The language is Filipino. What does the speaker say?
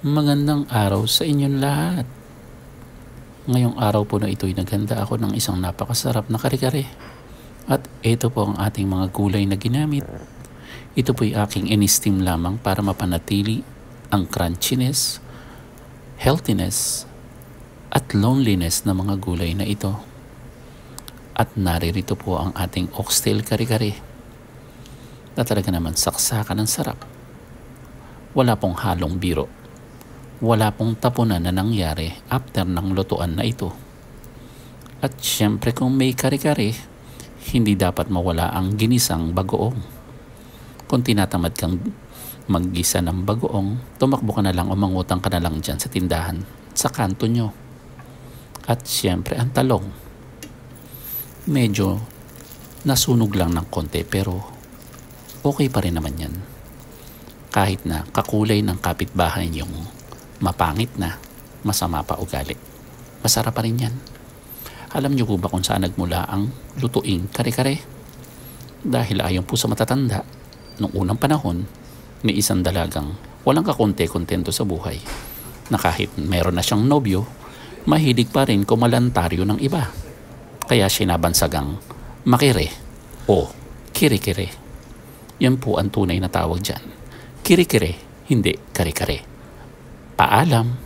Magandang araw sa inyong lahat. Ngayong araw po na ito'y naghanda ako ng isang napakasarap na kare-kare. At ito po ang ating mga gulay na ginamit. Ito po'y aking in-steam lamang para mapanatili ang crunchiness, healthiness, at loneliness na mga gulay na ito. At naririto po ang ating oxtail kare-kare na talaga naman saksakan ng sarap. Wala pong halong biro. Wala pong tapunan na nangyari after ng lutuan na ito. At syempre kung may kare-kare, hindi dapat mawala ang ginisang bagoong. Kung tinatamad kang maggisa ng bagoong, tumakbo ka na lang o mangutang ka na lang dyan sa tindahan, sa kanto nyo. At syempre ang talong. Medyo nasunog lang ng konti pero okay pa rin naman yan. Kahit na kakulay ng kapitbahay yung mapangit na, masama pa ugali. Masarap pa rin yan. Alam niyo po ba kung saan nagmula ang lutuing kare-kare? Dahil ayon po sa matatanda, noong unang panahon, may isang dalagang walang kakonte-kontento sa buhay na kahit meron na siyang nobyo, mahilig pa rin kumalantaryo ng iba. Kaya sinabansagang makire o kire-kire. Yan po ang tunay na tawag dyan. Kire-kire, hindi kare-kare. Paalam.